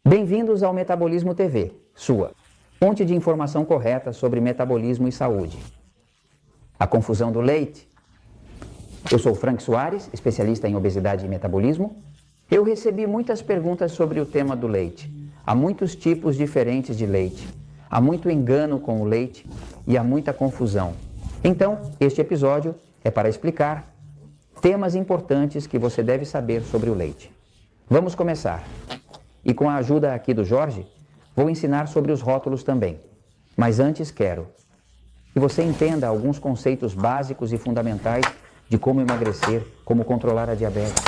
Bem-vindos ao Metabolismo TV, sua fonte de informação correta sobre metabolismo e saúde. A confusão do leite. Eu sou Frank Soares, especialista em obesidade e metabolismo. Eu recebi muitas perguntas sobre o tema do leite. Há muitos tipos diferentes de leite. Há muito engano com o leite e há muita confusão. Então, este episódio é para explicar temas importantes que você deve saber sobre o leite. Vamos começar. E com a ajuda aqui do Jorge, vou ensinar sobre os rótulos também. Mas antes quero que você entenda alguns conceitos básicos e fundamentais de como emagrecer, como controlar a diabetes.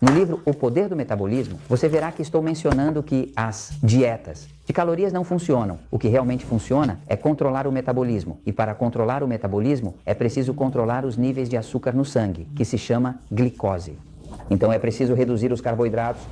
No livro O Poder do Metabolismo, você verá que estou mencionando que as dietas de calorias não funcionam. O que realmente funciona é controlar o metabolismo. E para controlar o metabolismo, é preciso controlar os níveis de açúcar no sangue, que se chama glicose. Então é preciso reduzir os carboidratos.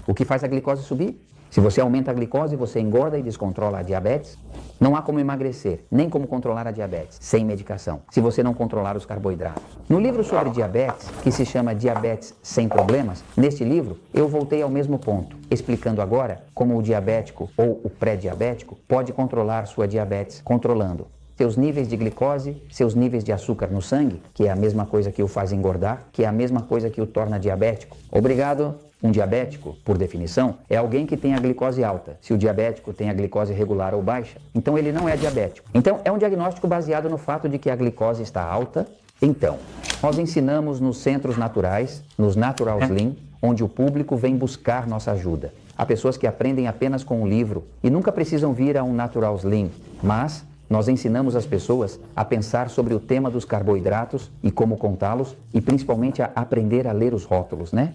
O que faz a glicose subir? Se você aumenta a glicose, você engorda e descontrola a diabetes. Não há como emagrecer, nem como controlar a diabetes, sem medicação, se você não controlar os carboidratos. No livro sobre diabetes, que se chama Diabetes Sem Problemas, neste livro eu voltei ao mesmo ponto, explicando agora como o diabético ou o pré-diabético pode controlar sua diabetes, controlando seus níveis de glicose, seus níveis de açúcar no sangue, que é a mesma coisa que o faz engordar, que é a mesma coisa que o torna diabético. Obrigado. Um diabético, por definição, é alguém que tem a glicose alta. Se o diabético tem a glicose regular ou baixa, então ele não é diabético. Então, é um diagnóstico baseado no fato de que a glicose está alta. Então, nós ensinamos nos centros naturais, nos Natural Slim, onde o público vem buscar nossa ajuda. Há pessoas que aprendem apenas com o livro e nunca precisam vir a um Natural Slim, mas nós ensinamos as pessoas a pensar sobre o tema dos carboidratos e como contá-los e principalmente a aprender a ler os rótulos, né?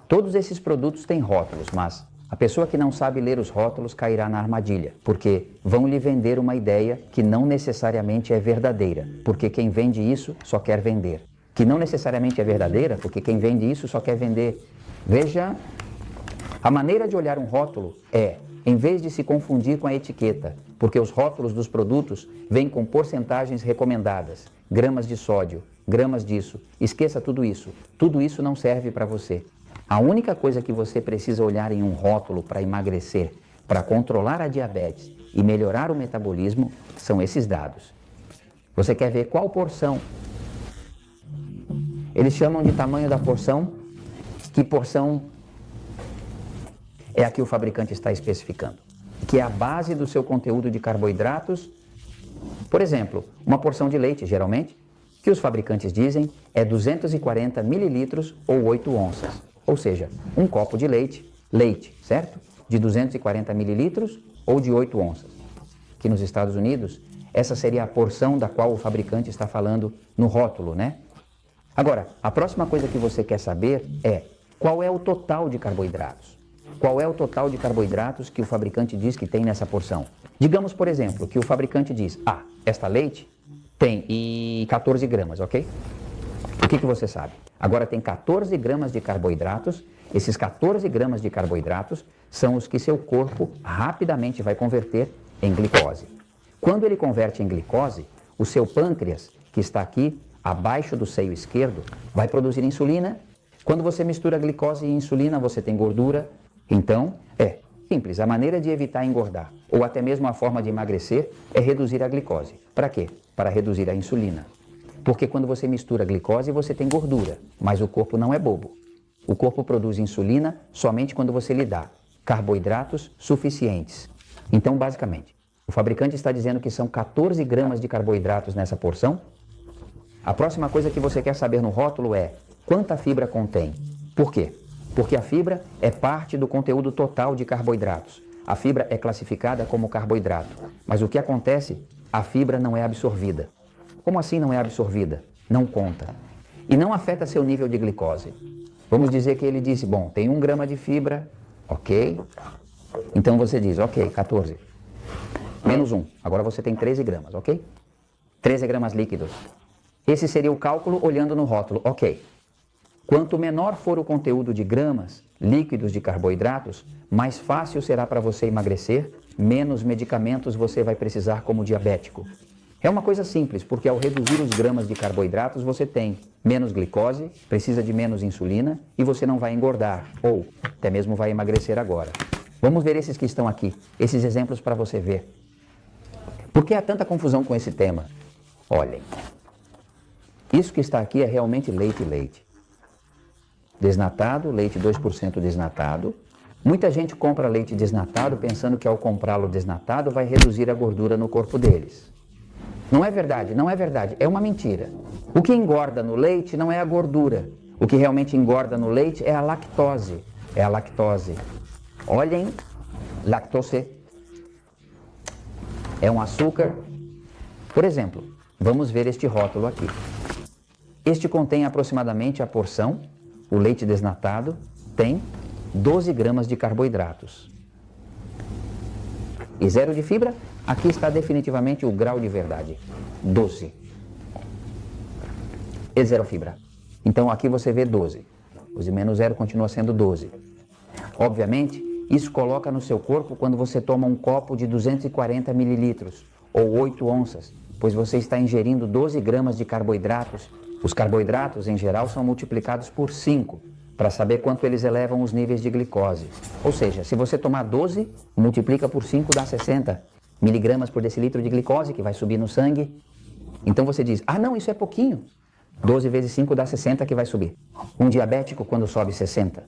Todos esses produtos têm rótulos, mas a pessoa que não sabe ler os rótulos cairá na armadilha, porque vão lhe vender uma ideia que não necessariamente é verdadeira, porque quem vende isso só quer vender. Que não necessariamente é verdadeira, porque quem vende isso só quer vender. Veja, a maneira de olhar um rótulo é, em vez de se confundir com a etiqueta, porque os rótulos dos produtos vêm com porcentagens recomendadas, gramas de sódio, gramas disso, esqueça tudo isso não serve para você. A única coisa que você precisa olhar em um rótulo para emagrecer, para controlar a diabetes e melhorar o metabolismo, são esses dados. Você quer ver qual porção? Eles chamam de tamanho da porção. Que porção é a que o fabricante está especificando? Que é a base do seu conteúdo de carboidratos. Por exemplo, uma porção de leite, geralmente, que os fabricantes dizem é 240 mililitros ou 8 onças. Ou seja, um copo de leite, certo? De 240 mililitros ou de 8 onças. Aqui nos Estados Unidos, essa seria a porção da qual o fabricante está falando no rótulo, né? Agora, a próxima coisa que você quer saber é qual é o total de carboidratos. Qual é o total de carboidratos que o fabricante diz que tem nessa porção? Digamos, por exemplo, que o fabricante diz, esta leite tem 14 gramas, ok? O que você sabe? Agora tem 14 gramas de carboidratos. Esses 14 gramas de carboidratos são os que seu corpo rapidamente vai converter em glicose. Quando ele converte em glicose, o seu pâncreas, que está aqui abaixo do seio esquerdo, vai produzir insulina. Quando você mistura glicose e insulina, você tem gordura. Então, é simples. A maneira de evitar engordar, ou até mesmo a forma de emagrecer, é reduzir a glicose. Para quê? Para reduzir a insulina. Porque quando você mistura glicose, você tem gordura, mas o corpo não é bobo. O corpo produz insulina somente quando você lhe dá carboidratos suficientes. Então, basicamente, o fabricante está dizendo que são 14 gramas de carboidratos nessa porção. A próxima coisa que você quer saber no rótulo é quanta fibra contém. Por quê? Porque a fibra é parte do conteúdo total de carboidratos. A fibra é classificada como carboidrato, mas o que acontece? A fibra não é absorvida. Como assim não é absorvida? Não conta. E não afeta seu nível de glicose. Vamos dizer que ele disse, bom, tem 1 grama de fibra, ok? Então você diz, ok, 14. Menos 1, agora você tem 13 gramas, ok? 13 gramas líquidos. Esse seria o cálculo olhando no rótulo, ok. Quanto menor for o conteúdo de gramas líquidos de carboidratos, mais fácil será para você emagrecer, menos medicamentos você vai precisar como diabético. É uma coisa simples, porque ao reduzir os gramas de carboidratos, você tem menos glicose, precisa de menos insulina e você não vai engordar, ou até mesmo vai emagrecer agora. Vamos ver esses que estão aqui, esses exemplos para você ver. Por que há tanta confusão com esse tema? Olhem, isso que está aqui é realmente leite. Desnatado, leite 2% desnatado. Muita gente compra leite desnatado pensando que ao comprá-lo desnatado vai reduzir a gordura no corpo deles. Não é verdade, é uma mentira. O que engorda no leite não é a gordura. O que realmente engorda no leite é a lactose. Olhem, lactose é um açúcar. Por exemplo, vamos ver este rótulo aqui. Este contém aproximadamente a porção, o leite desnatado, tem 12 gramas de carboidratos. E 0 de fibra? Aqui está definitivamente o grau de verdade, 12. E 0 fibra. Então aqui você vê 12. 12 menos 0 continua sendo 12. Obviamente, isso coloca no seu corpo quando você toma um copo de 240 mililitros ou 8 onças, pois você está ingerindo 12 gramas de carboidratos. Os carboidratos, em geral, são multiplicados por 5, para saber quanto eles elevam os níveis de glicose. Ou seja, se você tomar 12, multiplica por 5 dá 60 miligramas por decilitro de glicose, que vai subir no sangue. Então você diz, não, isso é pouquinho. 12 vezes 5 dá 60 que vai subir. Um diabético, quando sobe 60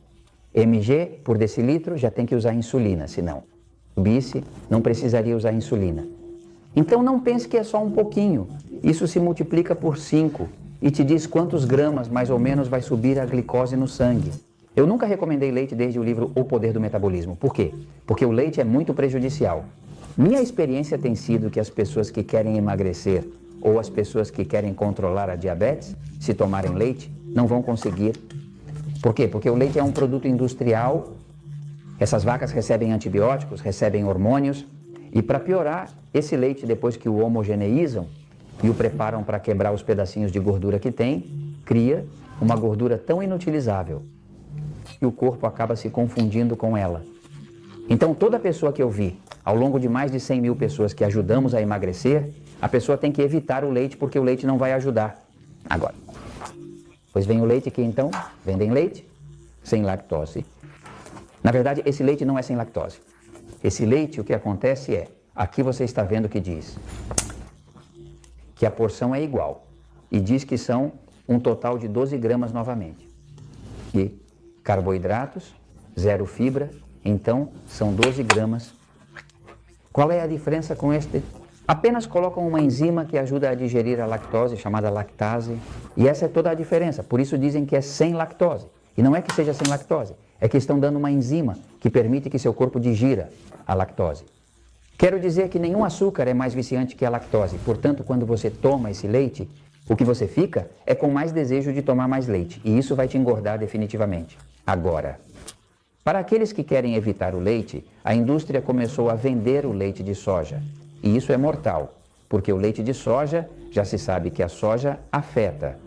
mg por decilitro, já tem que usar insulina, senão subisse, não precisaria usar insulina. Então não pense que é só um pouquinho. Isso se multiplica por 5 e te diz quantos gramas, mais ou menos, vai subir a glicose no sangue. Eu nunca recomendei leite desde o livro O Poder do Metabolismo. Por quê? Porque o leite é muito prejudicial. Minha experiência tem sido que as pessoas que querem emagrecer ou as pessoas que querem controlar a diabetes, se tomarem leite, não vão conseguir. Por quê? Porque o leite é um produto industrial, essas vacas recebem antibióticos, recebem hormônios, e para piorar, esse leite, depois que o homogeneizam e o preparam para quebrar os pedacinhos de gordura que tem, cria uma gordura tão inutilizável que o corpo acaba se confundindo com ela. Então, toda pessoa que eu vi, ao longo de mais de 100 mil pessoas que ajudamos a emagrecer, a pessoa tem que evitar o leite porque o leite não vai ajudar. Agora, pois vem o leite que então, vendem leite sem lactose. Na verdade, esse leite não é sem lactose. Esse leite, o que acontece é, aqui você está vendo que diz que a porção é igual e diz que são um total de 12 gramas novamente. E carboidratos, 0 fibra, então são 12 gramas. Qual é a diferença com este? Apenas colocam uma enzima que ajuda a digerir a lactose, chamada lactase, e essa é toda a diferença. Por isso dizem que é sem lactose. E não é que seja sem lactose, é que estão dando uma enzima que permite que seu corpo digira a lactose. Quero dizer que nenhum açúcar é mais viciante que a lactose. Portanto, quando você toma esse leite, o que você fica é com mais desejo de tomar mais leite. E isso vai te engordar definitivamente. Agora, para aqueles que querem evitar o leite, a indústria começou a vender o leite de soja. E isso é mortal, porque o leite de soja, já se sabe que a soja afeta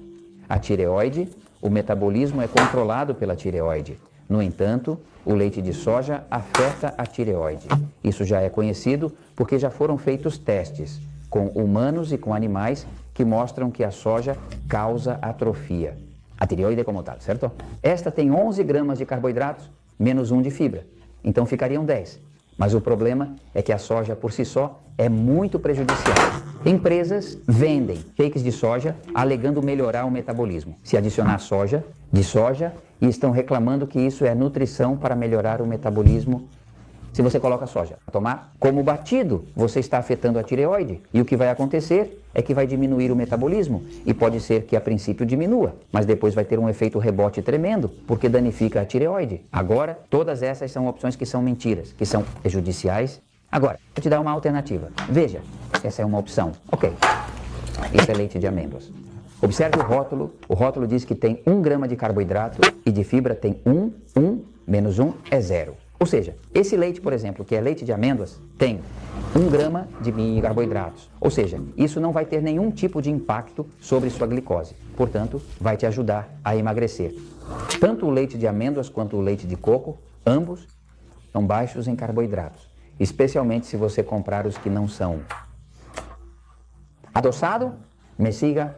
a tireoide, o metabolismo é controlado pela tireoide. No entanto, o leite de soja afeta a tireoide. Isso já é conhecido porque já foram feitos testes com humanos e com animais que mostram que a soja causa atrofia. A tireoide como tal, certo? Esta tem 11 gramas de carboidratos, menos 1 de fibra. Então ficariam 10. Mas o problema é que a soja por si só é muito prejudicial. Empresas vendem shakes de soja alegando melhorar o metabolismo. Se adicionar soja, e estão reclamando que isso é nutrição para melhorar o metabolismo. Se você coloca soja para tomar como batido, você está afetando a tireoide. E o que vai acontecer é que vai diminuir o metabolismo. E pode ser que a princípio diminua, mas depois vai ter um efeito rebote tremendo, porque danifica a tireoide. Agora, todas essas são opções que são mentiras, que são prejudiciais. Agora, vou te dar uma alternativa. Veja, essa é uma opção. Ok, isso é leite de amêndoas. Observe o rótulo. O rótulo diz que tem 1 grama de carboidrato e de fibra tem 1, menos 1 é 0. Ou seja, esse leite, por exemplo, que é leite de amêndoas, tem 1 grama de carboidratos. Ou seja, isso não vai ter nenhum tipo de impacto sobre sua glicose. Portanto, vai te ajudar a emagrecer. Tanto o leite de amêndoas quanto o leite de coco, ambos são baixos em carboidratos. Especialmente se você comprar os que não são. Adoçado? Me siga.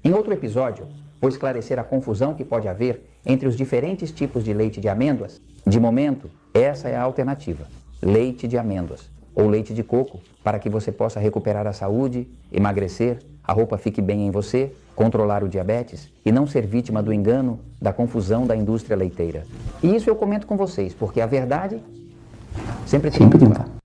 Em outro episódio, vou esclarecer a confusão que pode haver entre os diferentes tipos de leite de amêndoas. De momento, Essa é a alternativa. Leite de amêndoas ou leite de coco, para que você possa recuperar a saúde, emagrecer, a roupa fique bem em você, controlar o diabetes e não ser vítima do engano, da confusão da indústria leiteira. E isso eu comento com vocês, porque a verdade sempre tem que lutar.